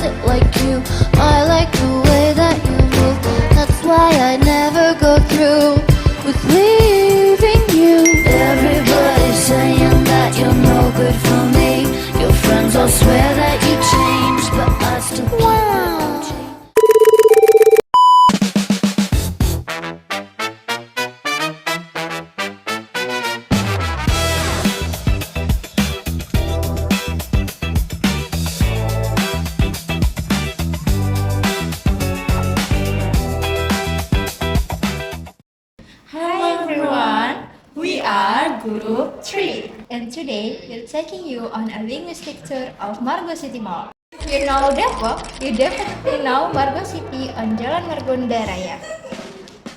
it like you. I like the way that you move. That's why I never go through with leaving you. Everybody's saying that you're no good for me. Your friends all swear that you changed, but I still keep watching. Hi everyone, we are Group 3 and today we're taking you on a linguistic tour of Margo City Mall. You know Depok, you definitely know Margo City on Jalan Margonda Raya.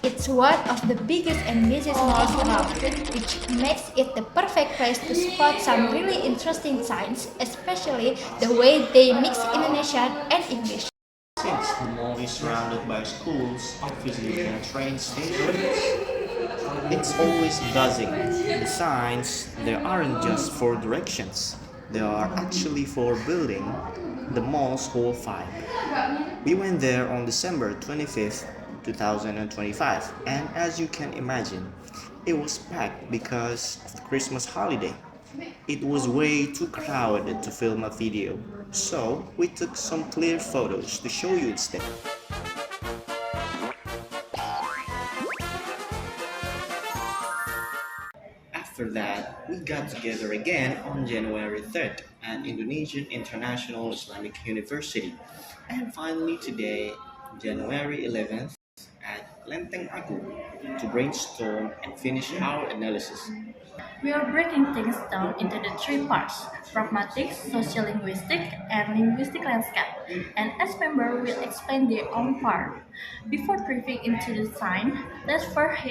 It's one of the biggest and busiest malls around, which makes it the perfect place to spot some really interesting signs, especially the way they mix Indonesian and English. Since the mall is surrounded by schools, offices, and train stations, it's always buzzing. The signs, they aren't just for directions, they are actually for building the mall's whole vibe. We went there on December 25th, 2025, and as you can imagine, it was packed because of the Christmas holiday. It was way too crowded to film a video, so we took some clear photos to show you instead. After that, we got together again on January 3rd at Indonesian International Islamic University, and finally today, January 11th, at Lenteng Agung to brainstorm and finish our analysis. We are breaking things down into the three parts: pragmatic, sociolinguistic, and linguistic landscape. And as members will explain their own part. Before diving into the sign, let's first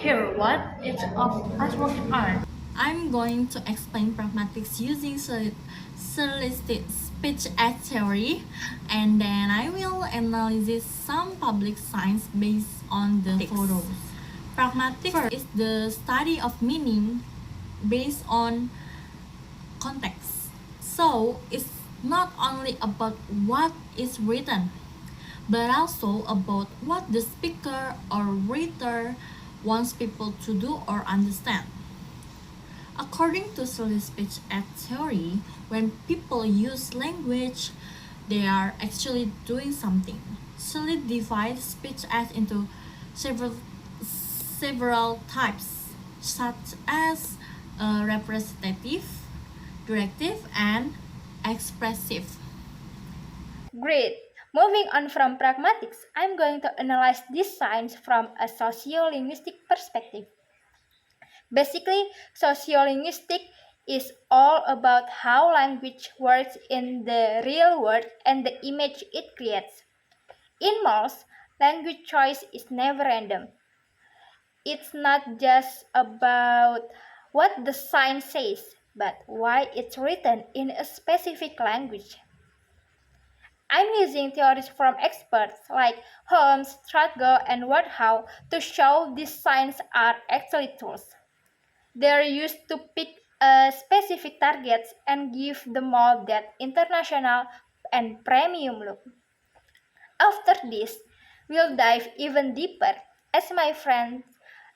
hear what each of us working on. I'm going to explain pragmatics using stylistic speech as theory, and then I will analyze some public signs based on the photos. Pragmatics is the study of meaning based on context. So it's not only about what is written, but also about what the speaker or reader wants people to do or understand. According to solid speech as theory, when people use language, they are actually doing something. Solid divides speech as into several types, such as representative, directive, and expressive. Great! Moving on from pragmatics, I'm going to analyze these signs from a sociolinguistic perspective. Basically, sociolinguistic is all about how language works in the real world and the image it creates. In malls, language choice is never random. It's not just about what the sign says, but why it's written in a specific language. I'm using theories from experts like Holmes, Stratgo, and Wardhow to show these signs are actually tools. They're used to pick a specific targets and give the mall that international and premium look. After this, we'll dive even deeper as my friend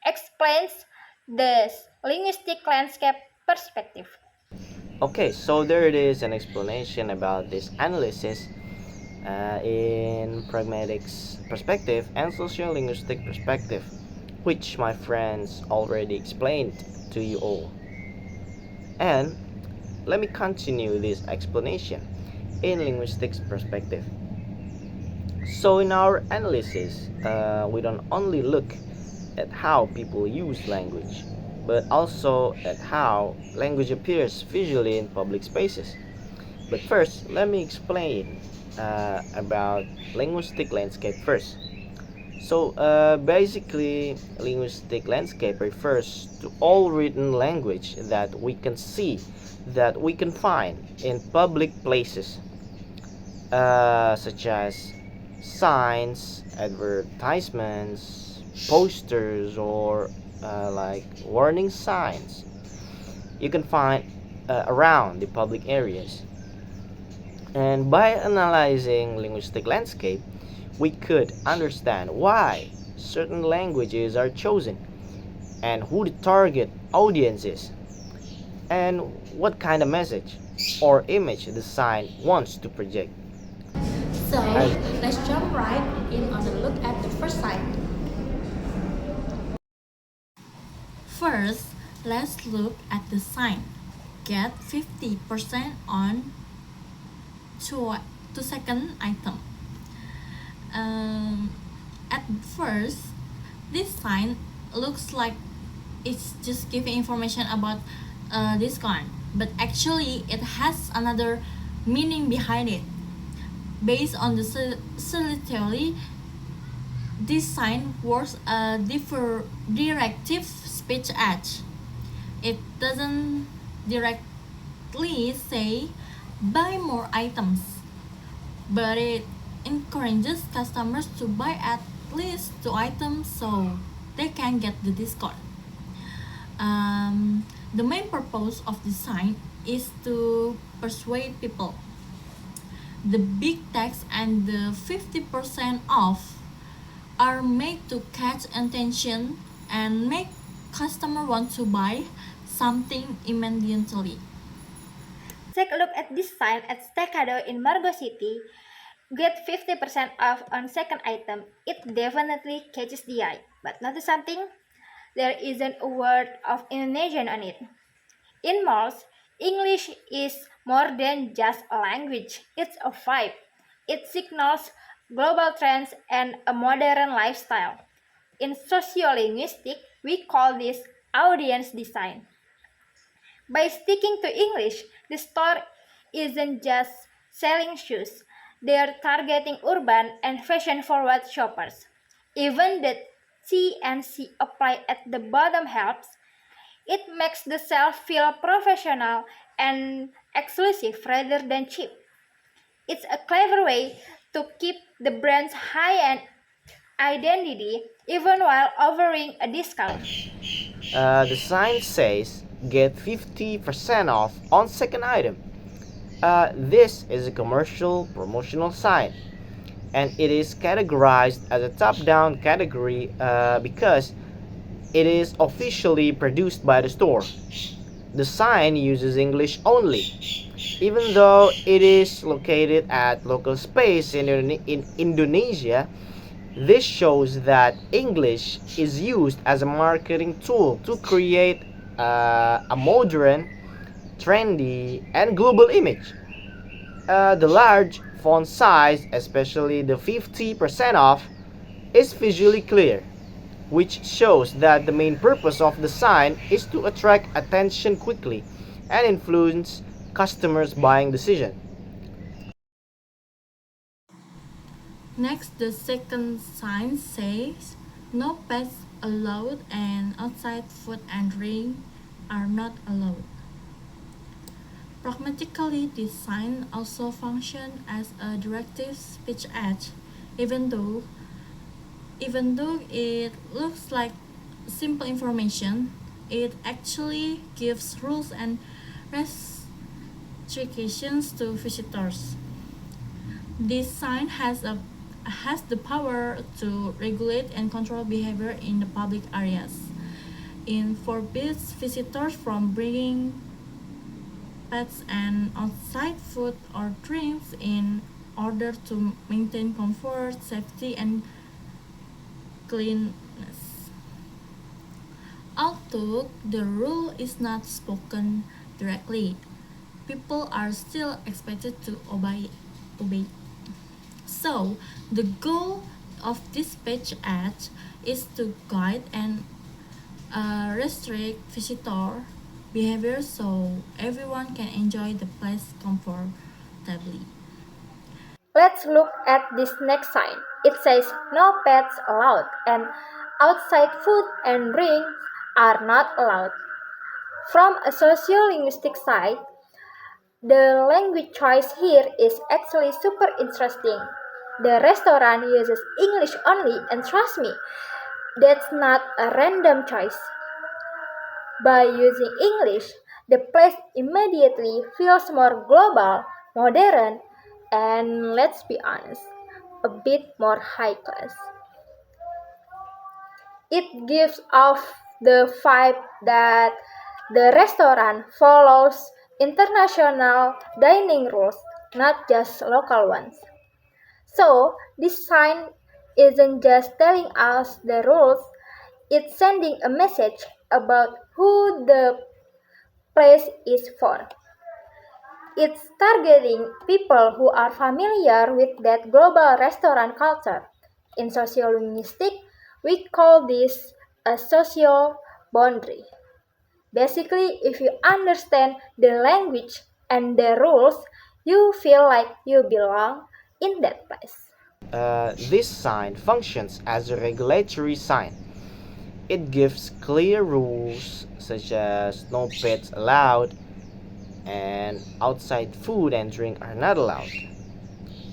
explains the linguistic landscape perspective. Okay, so there it is an explanation about this analysis in pragmatics perspective and sociolinguistic perspective, which my friends already explained to you all. And let me continue this explanation in linguistics perspective. So in our analysis, we don't only look at how people use language, but also at how language appears visually in public spaces. But first, let me explain about linguistic landscape first. So basically, linguistic landscape refers to all written language that we can see, that we can find in public places, such as signs, advertisements, posters, or like warning signs you can find around the public areas. And by analyzing linguistic landscape, we could understand why certain languages are chosen and who the target audience is and what kind of message or image the sign wants to project. So As let's jump right in on a look at the first sign. First, let's look at the sign. Get 50% on to second item. At first, this sign looks like it's just giving information about discount, but actually it has another meaning behind it. Based on the solitary, this sign works a directive speech act. It doesn't directly say buy more items, but it encourages customers to buy at least 2 items so they can get the discount. The main purpose of the sign is to persuade people. The big text and the 50% off are made to catch attention and make customer want to buy something immediately. Take a look at this sign at Staccato in Margo City. Get 50% off on second item. It definitely catches the eye. But notice something? There isn't a word of Indonesian on it. In malls, English is more than just a language. It's a vibe. It signals global trends and a modern lifestyle. In sociolinguistics, we call this audience design. By sticking to English, the store isn't just selling shoes, they're targeting urban and fashion forward shoppers. Even the T and C apply at the bottom helps. It makes the shelf feel professional and exclusive rather than cheap. It's a clever way to keep the brand's high end identity even while offering a discount. the sign says get 50% off on second item. This is a commercial promotional sign and it is categorized as a top-down category because it is officially produced by the store. The sign uses English only, even though it is located at local space in Indonesia. This shows that English is used as a marketing tool to create a modern, trendy, and global image. The large font size, especially the 50% off, is visually clear, which shows that the main purpose of the sign is to attract attention quickly and influence customers' buying decision. Next, the second sign says no pets allowed and outside food and drink are not allowed. Pragmatically, this sign also functions as a directive speech aid, even though even though it looks like simple information, it actually gives rules and restrictions to visitors. This sign has the power to regulate and control behavior in the public areas. It forbids visitors from bringing pets and outside food or drinks in order to maintain comfort, safety, and cleanliness. Although the rule is not spoken directly, people are still expected to obey. So, the goal of this page ad is to guide and restrict visitor behavior so everyone can enjoy the place comfortably. Let's look at this next sign. It says no pets allowed and outside food and drinks are not allowed. From a sociolinguistic side, the language choice here is actually super interesting. The restaurant uses English only, and trust me, that's not a random choice. By using English, the place immediately feels more global, modern, and let's be honest, a bit more high class. It gives off the vibe that the restaurant follows international dining rules, not just local ones. So, this sign isn't just telling us the rules, it's sending a message about who the place is for. It's targeting people who are familiar with that global restaurant culture. In sociolinguistics, we call this a social boundary. Basically, if you understand the language and the rules, you feel like you belong in that place. This sign functions as a regulatory sign. It gives clear rules such as no pets allowed and outside food and drink are not allowed.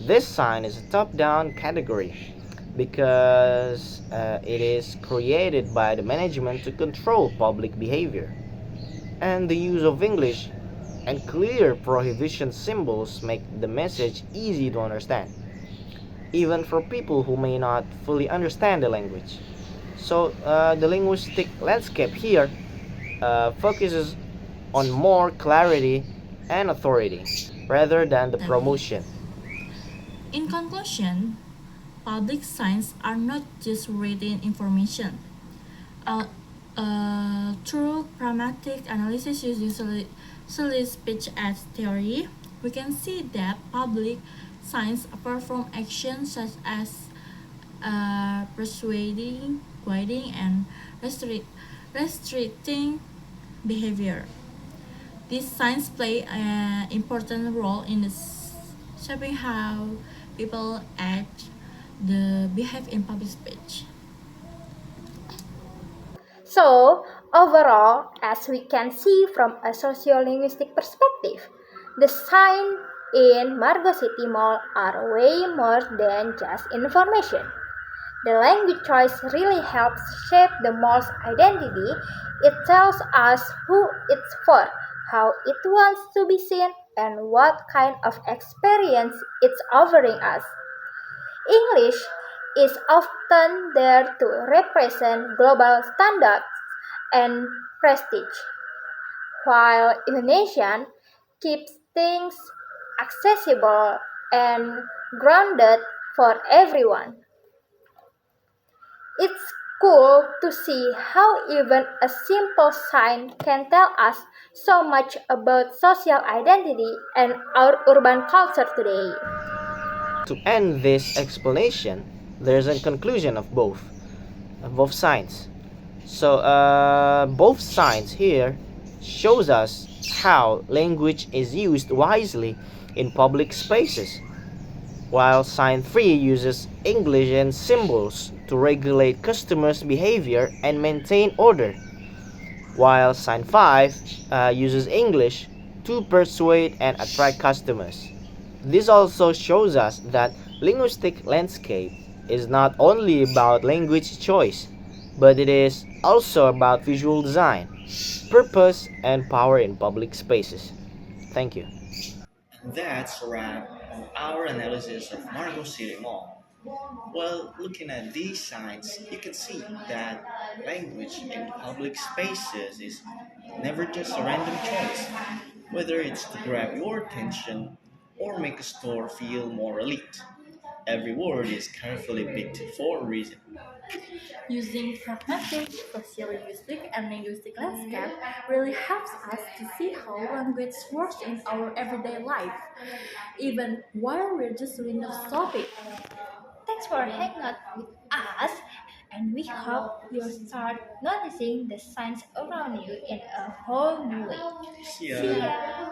This sign is a top-down category because it is created by the management to control public behavior. And the use of English and clear prohibition symbols make the message easy to understand, even for people who may not fully understand the language. So, the linguistic landscape here focuses on more clarity and authority rather than the promotion. In conclusion, public signs are not just written information. Uh, through pragmatic analysis using solid speech as theory, we can see that public signs perform actions such as persuading, guiding, and restricting behavior. These signs play an important role in shaping how people act, behave in public speech. So, overall, as we can see from a sociolinguistic perspective, the signs in Margo City Mall are way more than just information. The language choice really helps shape the mall's identity. It tells us who it's for, how it wants to be seen, and what kind of experience it's offering us. English is often there to represent global standards and prestige, while Indonesian keeps things accessible and grounded for everyone. It's cool to see how even a simple sign can tell us so much about social identity and our urban culture today. To end this explanation, there's a conclusion of both signs. So, both signs here shows us how language is used wisely in public spaces, while sign 3 uses English and symbols to regulate customers' behavior and maintain order, while sign 5 uses English to persuade and attract customers. This also shows us that linguistic landscape is not only about language choice, but it is also about visual design, purpose, and power in public spaces. Thank you. That's a wrap on our analysis of Margo City Mall. Well, looking at these signs, you can see that language in public spaces is never just a random choice, whether it's to grab your attention or make a store feel more elite. Every word is carefully picked for a reason. Using pragmatic, sociolinguistic, and linguistic landscape really helps us to see how language works in our everyday life, even while we're just doing the topic. Thanks for hanging out with us, and we hope you'll start noticing the signs around you in a whole new way. See See ya. ya!